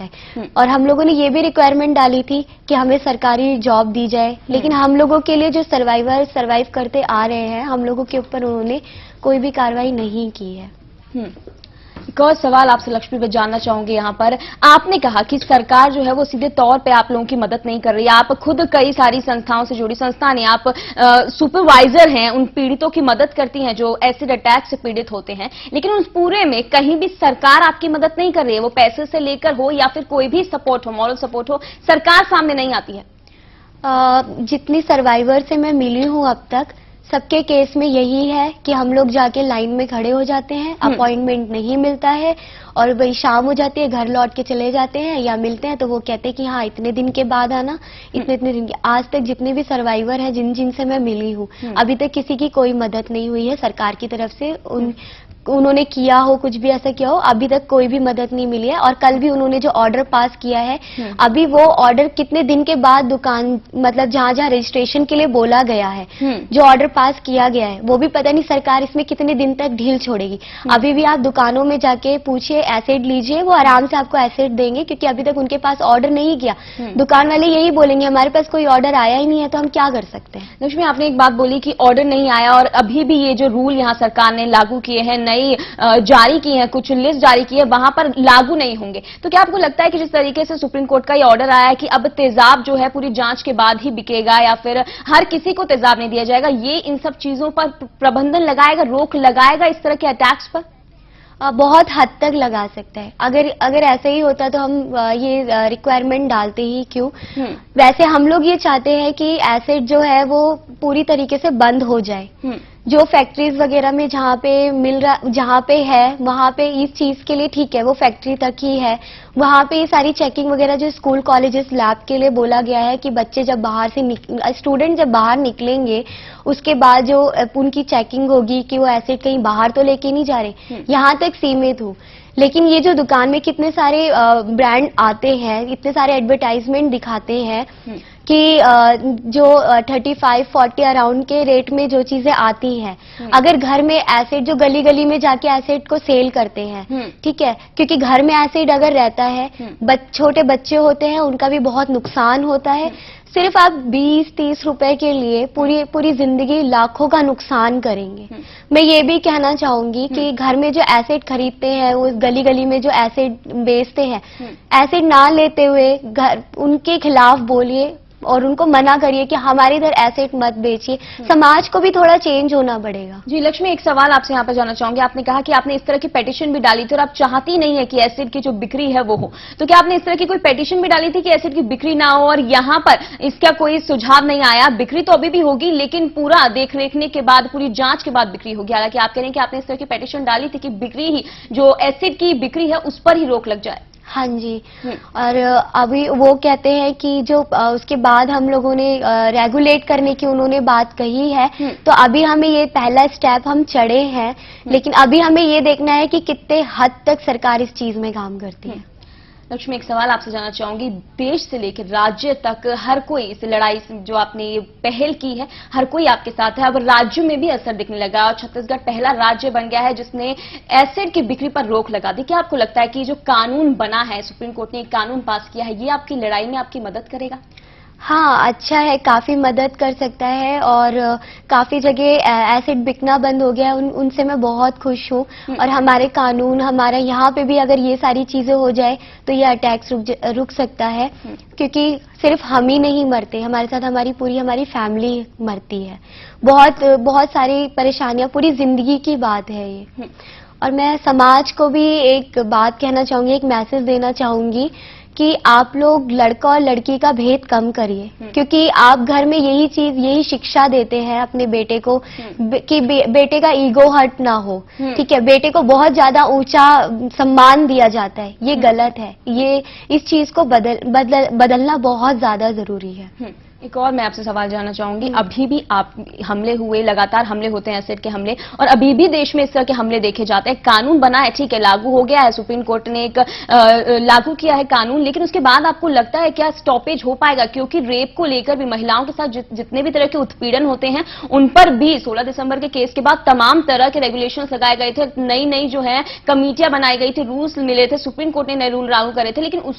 सकता है। और हम लोगों ने ये भी रिक्वायरमेंट डाली थी कि हमें सरकारी जॉब दी जाए, लेकिन हम लोगों के लिए जो सर्वाइव करते आ रहे हैं, हम लोगों के ऊपर उन्होंने कोई भी कार्रवाई नहीं की है। एक और सवाल आपसे लक्ष्मी पे जानना चाहूंगी। यहाँ पर आपने कहा कि सरकार जो है वो सीधे तौर पे आप लोगों की मदद नहीं कर रही है। आप खुद कई सारी संस्थाओं से जुड़ी संस्था नहीं, आप सुपरवाइजर हैं, उन पीड़ितों की मदद करती हैं जो एसिड अटैक से पीड़ित होते हैं, लेकिन उस पूरे में कहीं भी सरकार आपकी मदद नहीं कर रही है। वो पैसे से लेकर हो या फिर कोई भी सपोर्ट हो, मॉरल सपोर्ट हो, सरकार सामने नहीं आती है। जितनी सर्वाइवर से मैं मिली हूँ अब तक, सबके केस में यही है कि हम लोग जाके लाइन में खड़े हो जाते हैं, अपॉइंटमेंट नहीं मिलता है और वही शाम हो जाती है, घर लौट के चले जाते हैं, या मिलते हैं तो वो कहते हैं कि हाँ इतने दिन के बाद आना, इतने दिन के। आज तक जितने भी सर्वाइवर हैं जिनसे मैं मिली हूँ, अभी तक किसी की कोई मदद नहीं हुई है सरकार की तरफ से। उन्होंने किया हो, कुछ भी ऐसा किया हो, अभी तक कोई भी मदद नहीं मिली है। और कल भी उन्होंने जो ऑर्डर पास किया है, अभी वो ऑर्डर कितने दिन के बाद दुकान, मतलब जहां जहां रजिस्ट्रेशन के लिए बोला गया है, जो ऑर्डर पास किया गया है, वो भी पता नहीं सरकार इसमें कितने दिन तक ढील छोड़ेगी। अभी भी आप दुकानों में जाके पूछिए, एसिड लीजिए, वो आराम से आपको एसिड देंगे, क्योंकि अभी तक उनके पास ऑर्डर नहीं किया। दुकान वाले यही बोलेंगे हमारे पास कोई ऑर्डर आया ही नहीं है, तो हम क्या कर सकते हैं। लक्ष्मी, आपने एक बात बोली कि ऑर्डर नहीं आया, और अभी भी ये जो रूल यहाँ सरकार ने लागू किए हैं, नई जारी की है, कुछ लिस्ट जारी की है, वहां पर लागू नहीं होंगे। तो क्या आपको लगता है कि जिस तरीके से सुप्रीम कोर्ट का ये ऑर्डर आया है कि अब तेजाब जो है पूरी जांच के बाद ही बिकेगा, या फिर हर किसी को तेजाब नहीं दिया जाएगा, ये इन सब चीजों पर प्रबंधन लगाएगा, रोक लगाएगा इस तरह के अटैक्स पर? बहुत हद तक लगा सकता है। अगर ऐसे ही होता तो हम ये रिक्वायरमेंट डालते ही क्यों। वैसे हम लोग ये चाहते हैं कि एसिड जो है वो पूरी तरीके से बंद हो जाए। जो फैक्ट्रीज वगैरह में जहाँ पे है, वहाँ पे इस चीज के लिए ठीक है, वो फैक्ट्री तक ही है, वहाँ पे ये सारी चेकिंग वगैरह जो स्कूल कॉलेजेस लैब के लिए बोला गया है कि बच्चे जब बाहर से स्टूडेंट जब बाहर निकलेंगे, उसके बाद जो उनकी चेकिंग होगी कि वो एसिड कहीं बाहर तो लेके नहीं जा रहे, यहाँ तक सीमित हो। लेकिन ये जो दुकान में कितने सारे ब्रांड आते हैं, इतने सारे एडवर्टाइजमेंट दिखाते हैं कि जो 35-40 अराउंड के रेट में जो चीजें आती हैं, अगर घर में एसिड, जो गली गली में जाके एसिड को सेल करते हैं, ठीक है, क्योंकि घर में एसिड अगर रहता है, छोटे बच्चे होते हैं, उनका भी बहुत नुकसान होता है। सिर्फ आप 20-30 रुपए के लिए पूरी जिंदगी लाखों का नुकसान करेंगे। मैं ये भी कहना चाहूंगी कि घर में जो एसिड खरीदते हैं, वो गली गली में जो एसिड बेचते हैं, एसिड ना लेते हुए उनके खिलाफ बोलिए और उनको मना करिए कि हमारे इधर एसिड मत बेचिए। समाज को भी थोड़ा चेंज होना पड़ेगा। जी लक्ष्मी, एक सवाल आपसे यहाँ पर जानना चाहूंगी। आपने कहा कि आपने इस तरह की पेटिशन भी डाली थी और आप चाहती नहीं है कि एसिड की जो बिक्री है वो हो, तो क्या आपने इस तरह की कोई पेटिशन भी डाली थी कि एसिड की बिक्री ना हो, और यहाँ पर इसका कोई सुझाव नहीं आया? बिक्री तो अभी भी होगी, लेकिन पूरा देख रेखने के बाद, पूरी जांच के बाद बिक्री होगी। हालांकि आप कह रहे हैं कि आपने इस तरह की पेटिशन डाली थी कि बिक्री ही, जो एसिड की बिक्री है उस पर ही रोक लग जाए। हाँ जी। और अभी वो कहते हैं कि जो उसके बाद हम लोगों ने रेगुलेट करने की उन्होंने बात कही है, तो अभी हमें ये पहला स्टेप हम चढ़े हैं, लेकिन अभी हमें ये देखना है कि कितने हद तक सरकार इस चीज में काम करती है। लक्ष्मी, एक सवाल आपसे जानना चाहूंगी। देश से लेकर राज्य तक हर कोई इस लड़ाई जो आपने ये पहल की है, हर कोई आपके साथ है। अब राज्यों में भी असर दिखने लगा और छत्तीसगढ़ पहला राज्य बन गया है जिसने एसिड की बिक्री पर रोक लगा दी। क्या आपको लगता है कि जो कानून बना है, सुप्रीम कोर्ट ने एक कानून पास किया है, ये आपकी लड़ाई में आपकी मदद करेगा? हाँ, अच्छा है, काफी मदद कर सकता है। और काफी जगह एसिड बिकना बंद हो गया है, उनसे मैं बहुत खुश हूँ। और हमारे कानून, हमारा यहाँ पे भी अगर ये सारी चीजें हो जाए तो ये अटैक्स रुक सकता है, क्योंकि सिर्फ हम ही नहीं मरते, हमारे साथ हमारी फैमिली मरती है। बहुत सारी परेशानियां, पूरी जिंदगी की बात है ये। और मैं समाज को भी एक बात कहना चाहूंगी, एक मैसेज देना चाहूंगी कि आप लोग लड़का और लड़की का भेद कम करिए, क्योंकि आप घर में यही शिक्षा देते हैं अपने बेटे को कि बेटे का ईगो हर्ट ना हो। ठीक है, बेटे को बहुत ज्यादा ऊंचा सम्मान दिया जाता है, ये गलत है। ये इस चीज को बदलना बहुत ज्यादा जरूरी है। एक और मैं आपसे सवाल जानना चाहूंगी। अभी भी आप हमले हुए, लगातार हमले होते हैं, एसिड के हमले, और अभी भी देश में इस तरह के हमले देखे जाते हैं। कानून बना है, ठीक है, लागू हो गया है, सुप्रीम कोर्ट ने एक लागू किया है कानून, लेकिन उसके बाद आपको लगता है क्या स्टॉपेज हो पाएगा? क्योंकि रेप को लेकर भी, महिलाओं के साथ जितने भी तरह के उत्पीड़न होते हैं उन पर भी 16 दिसंबर के केस के बाद तमाम तरह के रेगुलेशंस लगाए गए थे, नई जो है कमेटियां बनाई गई थी, रूल्स मिले थे, सुप्रीम कोर्ट ने नए रूल लागू करे थे, लेकिन